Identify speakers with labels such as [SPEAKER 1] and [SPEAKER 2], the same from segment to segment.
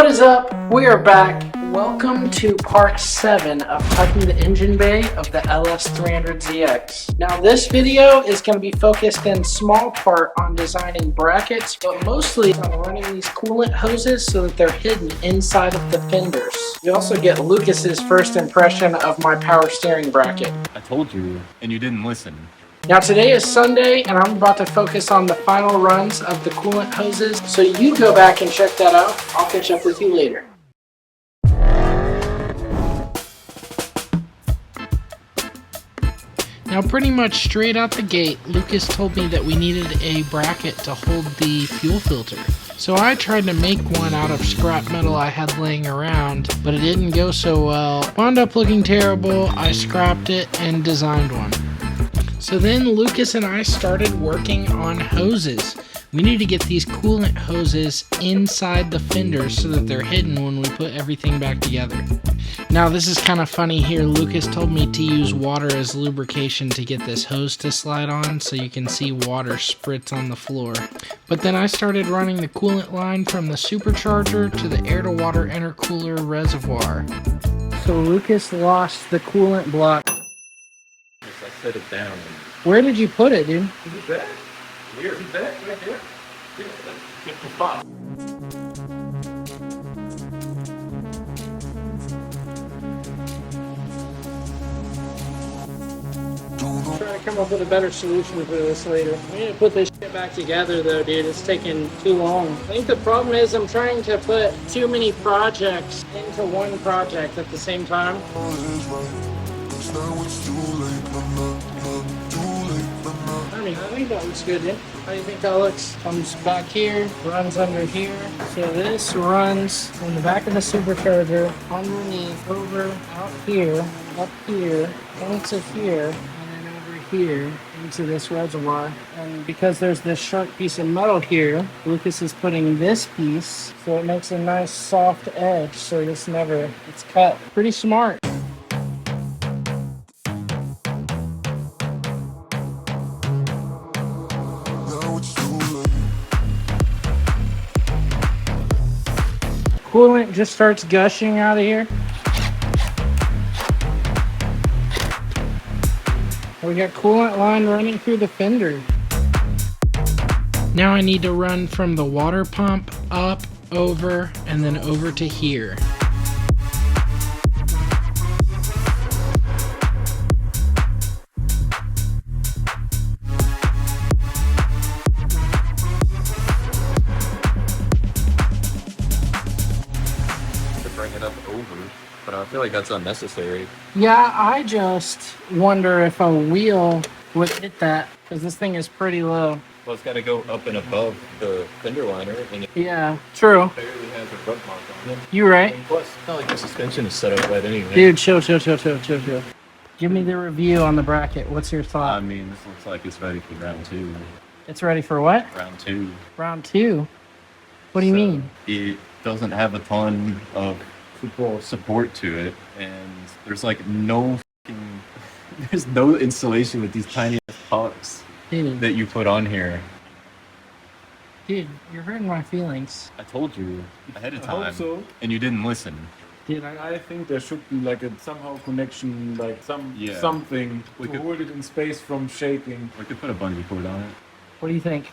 [SPEAKER 1] What is up? We are back. Welcome to part 7 of tucking the engine bay of the LS300ZX. Now this video is going to be focused in small part on designing brackets, but mostly on running these coolant hoses so that they're hidden inside of the fenders. You also get Lucas's first impression of my power steering bracket.
[SPEAKER 2] I told you, and you didn't listen.
[SPEAKER 1] Now today is Sunday, and I'm about to focus on the final runs of the coolant hoses, so you go back and check that out. I'll catch up with you later. Now pretty much straight out the gate, Lucas told me that we needed a bracket to hold the fuel filter. So I tried to make one out of scrap metal I had laying around, but it didn't go so well. Wound up looking terrible. I scrapped it and designed one. So then Lucas and I started working on hoses. We need to get these coolant hoses inside the fenders so that they're hidden when we put everything back together. Now this is kind of funny here. Lucas told me to use water as lubrication to get this hose to slide on so you can see water spritz on the floor. But then I started running the coolant line from the supercharger to the air-to-water intercooler reservoir. So Lucas lost the coolant block.
[SPEAKER 2] I set it down.
[SPEAKER 1] Where did you put it, dude?
[SPEAKER 2] Is it back? Here, he's back, right there. Here, that's get the spot.
[SPEAKER 1] I'm trying to come up with a better solution for this later. We need to put this shit back together though, dude. It's taking too long. I think the problem is I'm trying to put too many projects into one project at the same time. I think that looks good, dude. How do you think that looks? Comes back here, runs under here. So this runs in the back of the supercharger, underneath, over, out here, up here, into here, and then over here, into this reservoir. And because there's this sharp piece of metal here, Lucas is putting this piece, so it makes a nice soft edge, so this never gets cut. Pretty smart. Coolant just starts gushing out of here. We got coolant line running through the fender. Now I need to run from the water pump up, over, and then over to here.
[SPEAKER 2] But I feel like that's unnecessary.
[SPEAKER 1] Yeah, I just wonder if a wheel would hit that, because this thing is pretty low.
[SPEAKER 2] Well, it's got to go up and above the fender liner, and it
[SPEAKER 1] Yeah, true.
[SPEAKER 2] barely has a rub mark on it.
[SPEAKER 1] You right.
[SPEAKER 2] And plus, it's not like the suspension is set up right anyway.
[SPEAKER 1] Dude, chill. Give me the review on the bracket. What's your thought?
[SPEAKER 2] I mean, this looks like it's ready for round 2.
[SPEAKER 1] It's ready for what?
[SPEAKER 2] Round 2.
[SPEAKER 1] Round 2? What do you mean?
[SPEAKER 2] It doesn't have a ton of support to it, and there's like no there's no installation with these tiny pucks that you put on here.
[SPEAKER 1] Dude, you're hurting my feelings.
[SPEAKER 2] I told you ahead of
[SPEAKER 3] I
[SPEAKER 2] time,
[SPEAKER 3] hope so.
[SPEAKER 2] and you didn't listen.
[SPEAKER 1] Dude,
[SPEAKER 3] I think there should be like a somehow connection, like
[SPEAKER 2] Yeah.
[SPEAKER 3] something
[SPEAKER 2] We
[SPEAKER 3] to
[SPEAKER 2] could-
[SPEAKER 3] hold it in space from shaking.
[SPEAKER 2] We could put a bungee cord on it.
[SPEAKER 1] what do you think?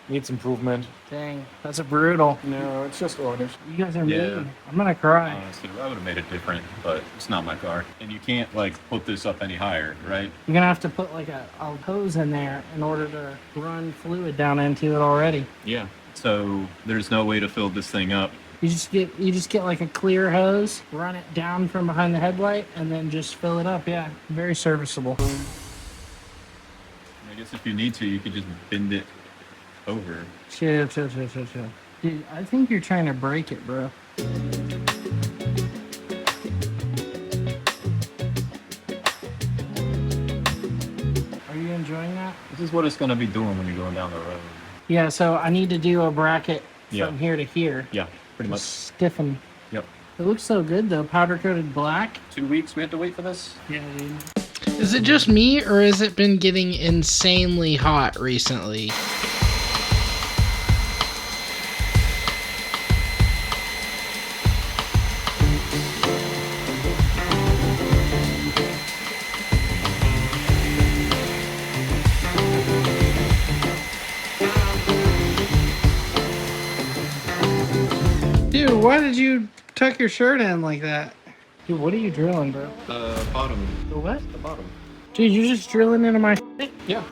[SPEAKER 3] Needs improvement.
[SPEAKER 1] Dang, that's a brutal.
[SPEAKER 3] No, it's just orange.
[SPEAKER 1] You guys are
[SPEAKER 2] Yeah.
[SPEAKER 1] mean. I'm gonna cry.
[SPEAKER 2] Honestly, I would have made it different, but it's not my car, and you can't like put this up any higher, right?
[SPEAKER 1] You're gonna have to put like a hose in there in order to run fluid down into it already.
[SPEAKER 2] Yeah. So there's no way to fill this thing up.
[SPEAKER 1] You just get like a clear hose, run it down from behind the headlight, and then just fill it up. Yeah, very serviceable.
[SPEAKER 2] I guess if you need to, you could just bend it over.
[SPEAKER 1] Chill. Dude, I think you're trying to break it, bro. Are you enjoying that?
[SPEAKER 2] This is what it's gonna be doing when you're going down the road.
[SPEAKER 1] Yeah, so I need to do a bracket
[SPEAKER 2] Yeah.
[SPEAKER 1] from here to here.
[SPEAKER 2] Yeah, pretty much.
[SPEAKER 1] Stiffen.
[SPEAKER 2] Yep.
[SPEAKER 1] It looks so good though, powder coated black.
[SPEAKER 2] 2 weeks we have to wait for this?
[SPEAKER 1] Yeah, dude. Is it just me, or has it been getting insanely hot recently? Dude, why did you tuck your shirt in like that? Dude, what are you drilling, bro?
[SPEAKER 2] The bottom.
[SPEAKER 1] The what?
[SPEAKER 2] The bottom.
[SPEAKER 1] Dude, you're just drilling into my shit?
[SPEAKER 2] Yeah.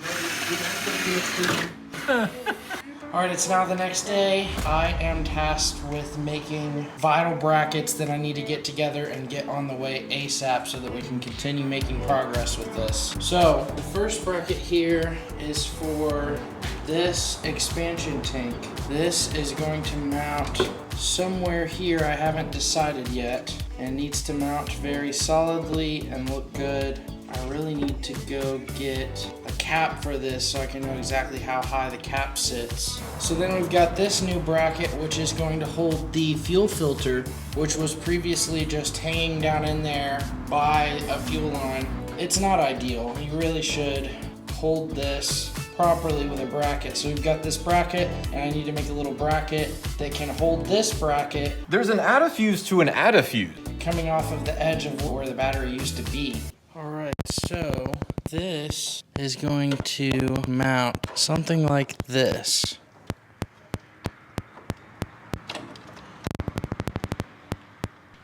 [SPEAKER 1] Alright, it's now the next day. I am tasked with making vital brackets that I need to get together and get on the way ASAP so that we can continue making progress with this. So, the first bracket here is for this expansion tank. This is going to mount somewhere here, I haven't decided yet, and needs to mount very solidly and look good. I really need to go get a cap for this so I can know exactly how high the cap sits. So then we've got this new bracket, which is going to hold the fuel filter, which was previously just hanging down in there by a fuel line. It's not ideal. You really should hold this properly with a bracket. So we've got this bracket, and I need to make a little bracket that can hold this bracket.
[SPEAKER 2] There's an addafuse to an addafuse.
[SPEAKER 1] Coming off of the edge of where the battery used to be. Alright, so this is going to mount something like this.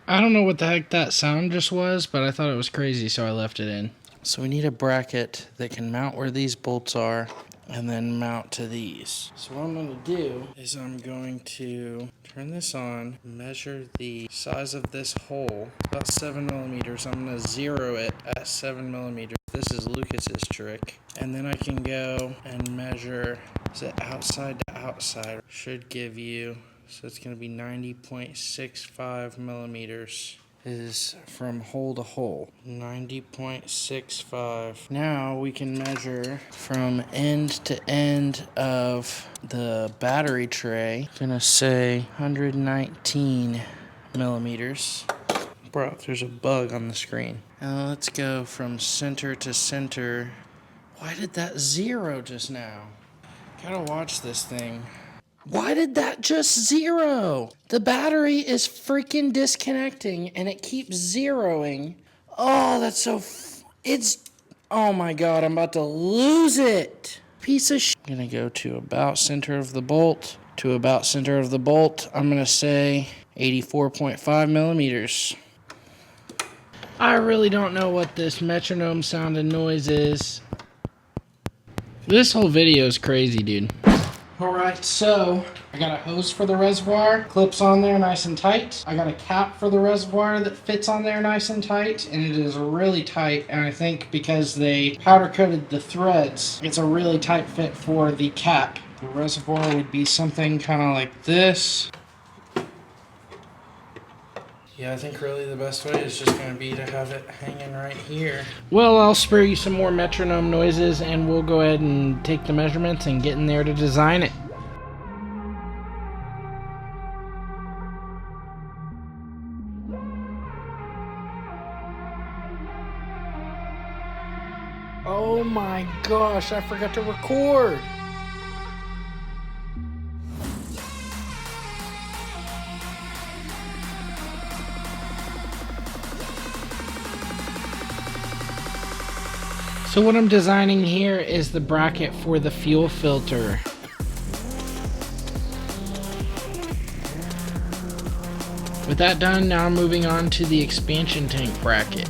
[SPEAKER 1] I don't know what the heck that sound just was, but I thought it was crazy, so I left it in. So we need a bracket that can mount where these bolts are and then mount to these. So what I'm going to do is I'm going to turn this on, measure the size of this hole, about 7 millimeters. I'm going to zero it at 7 millimeters. This is Lucas's trick. And then I can go and measure, is it outside to outside? Should give you, so it's going to be 90.65 millimeters. Is from hole to hole, 90.65. Now we can measure from end to end of the battery tray. I'm gonna say 119 millimeters. Bro, there's a bug on the screen. Now let's go from center to center. Why did that zero just now? Gotta watch this thing. Why did that just zero? The battery is freaking disconnecting and it keeps zeroing. Oh, that's so oh my God, I'm about to lose it. Piece of shit. I'm gonna go to about center of the bolt. To about center of the bolt, I'm gonna say 84.5 millimeters. I really don't know what this metronome sound and noise is. This whole video is crazy, dude. Alright, so I got a hose for the reservoir, clips on there nice and tight. I got a cap for the reservoir that fits on there nice and tight, and it is really tight, and I think because they powder coated the threads, it's a really tight fit for the cap. The reservoir would be something kind of like this. Yeah, I think really the best way is just going to be to have it hanging right here. Well, I'll spare you some more metronome noises and we'll go ahead and take the measurements and get in there to design it. Oh my gosh, I forgot to record. So what I'm designing here is the bracket for the fuel filter. With that done, now I'm moving on to the expansion tank bracket.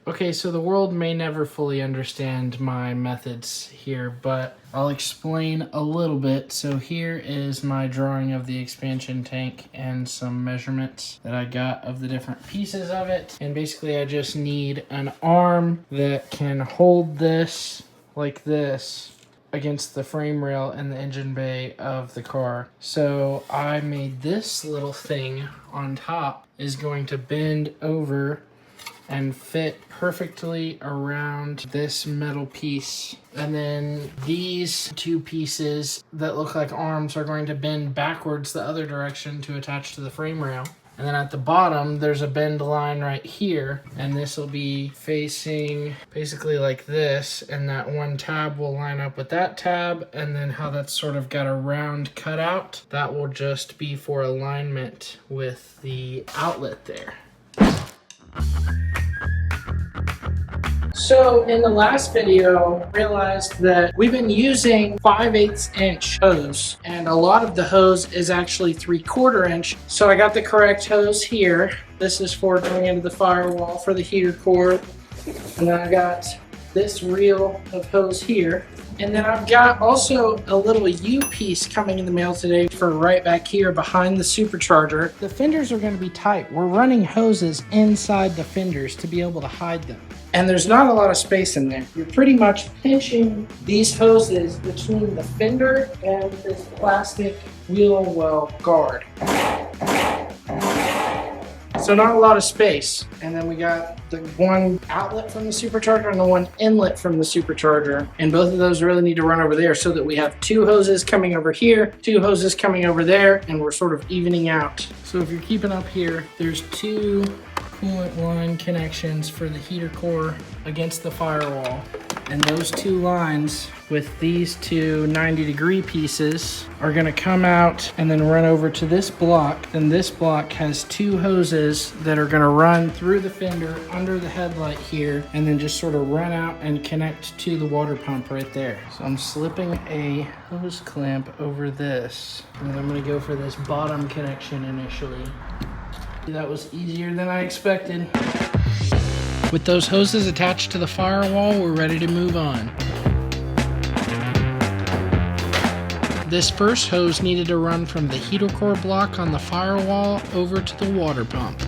[SPEAKER 1] Okay, so the world may never fully understand my methods here, but I'll explain a little bit. So here is my drawing of the expansion tank and some measurements that I got of the different pieces of it. And basically I just need an arm that can hold this like this against the frame rail and the engine bay of the car. So I made this little thing on top is going to bend over and fit perfectly around this metal piece. And then these two pieces that look like arms are going to bend backwards the other direction to attach to the frame rail. And then at the bottom, there's a bend line right here. And this will be facing basically like this. And that one tab will line up with that tab. And then how that's sort of got a round cutout, that will just be for alignment with the outlet there. So in the last video, I realized that we've been using 5/8 inch hose, and a lot of the hose is actually 3/4 inch. So I got the correct hose here. This is for going into the firewall for the heater core. And then I got this reel of hose here. And then I've got also a little U piece coming in the mail today for right back here behind the supercharger. The fenders are going to be tight. We're running hoses inside the fenders to be able to hide them. And there's not a lot of space in there. You're pretty much pinching these hoses between the fender and this plastic wheel well guard. So not a lot of space. And then we got the one outlet from the supercharger and the one inlet from the supercharger. And both of those really need to run over there so that we have 2 hoses coming over here, 2 hoses coming over there, and we're sort of evening out. So if you're keeping up here, there's 2 coolant line connections for the heater core against the firewall. And those 2 lines with these 2 90-degree pieces are gonna come out and then run over to this block. And this block has 2 hoses that are gonna run through the fender under the headlight here and then just sort of run out and connect to the water pump right there. So I'm slipping a hose clamp over this. And then I'm gonna go for this bottom connection initially. That was easier than I expected. With those hoses attached to the firewall, we're ready to move on. This first hose needed to run from the heater core block on the firewall over to the water pump.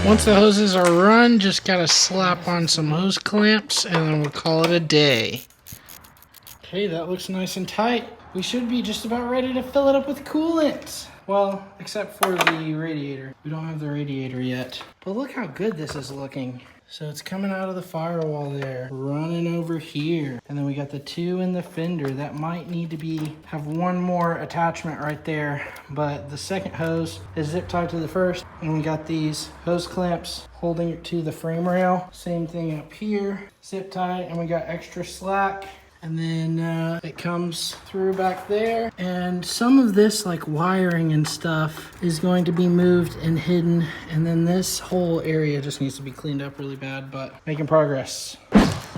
[SPEAKER 1] Once the hoses are run, just gotta slap on some hose clamps and then we'll call it a day. Okay, that looks nice and tight. We should be just about ready to fill it up with coolant. Well, except for the radiator. We don't have the radiator yet. But look how good this is looking. So it's coming out of the firewall there, running over here. And then we got the 2 in the fender. That might need to have one more attachment right there. But the second hose is zip tied to the first. And we got these hose clamps holding it to the frame rail. Same thing up here, zip tied, and we got extra slack. And then it comes through back there. And some of this like wiring and stuff is going to be moved and hidden. And then this whole area just needs to be cleaned up really bad, but making progress.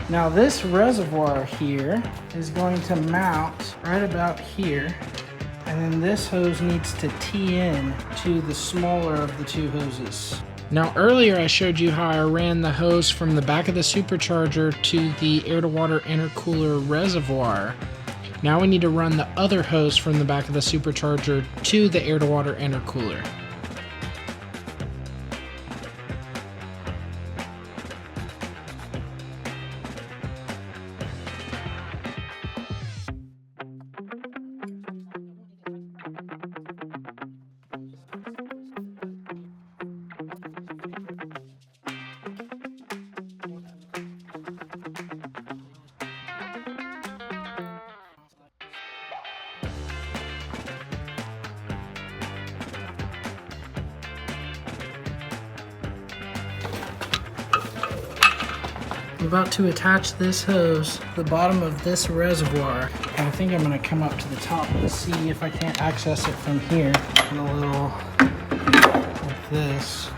[SPEAKER 1] Now this reservoir here is going to mount right about here. And then this hose needs to tee in to the smaller of the 2 hoses. Now earlier I showed you how I ran the hose from the back of the supercharger to the air-to-water intercooler reservoir. Now we need to run the other hose from the back of the supercharger to the air-to-water intercooler. I'm about to attach this this to the bottom of this reservoir. And I think I'm gonna come up to the top and see if I can't access it from here. And a little like this.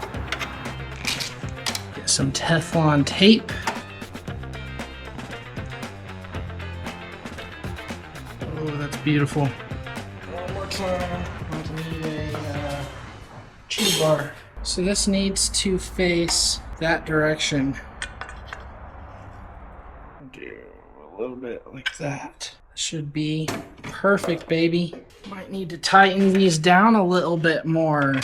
[SPEAKER 1] Get some Teflon tape. Oh, that's beautiful. One more time. I'm going to need a chew bar. So this needs to face that direction. Do a little bit like that. Should be perfect, baby. Might need to tighten these down a little bit more.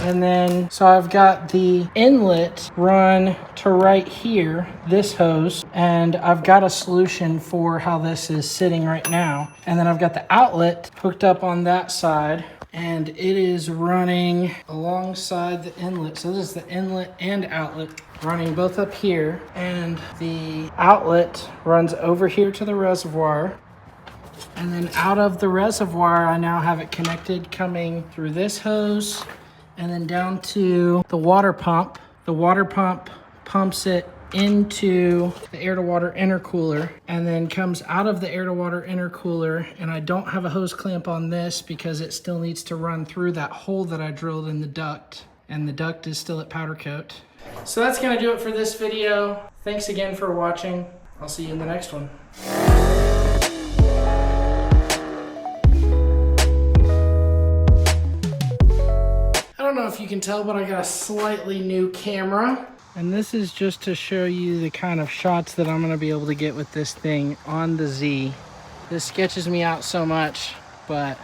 [SPEAKER 1] And then, so I've got the inlet run to right here, this hose, and I've got a solution for how this is sitting right now. And then I've got the outlet hooked up on that side, and it is running alongside the inlet. So this is the inlet and outlet running both up here, and the outlet runs over here to the reservoir. And then out of the reservoir, I now have it connected coming through this hose and then down to the water pump. The water pump pumps it into the air to water intercooler and then comes out of the air to water intercooler. And I don't have a hose clamp on this because it still needs to run through that hole that I drilled in the duct. And the duct is still at powder coat. So that's gonna do it for this video. Thanks again for watching. I'll see you in the next one. I don't know if you can tell, but I got a slightly new camera. And this is just to show you the kind of shots that I'm gonna be able to get with this thing on the Z. This sketches me out so much, but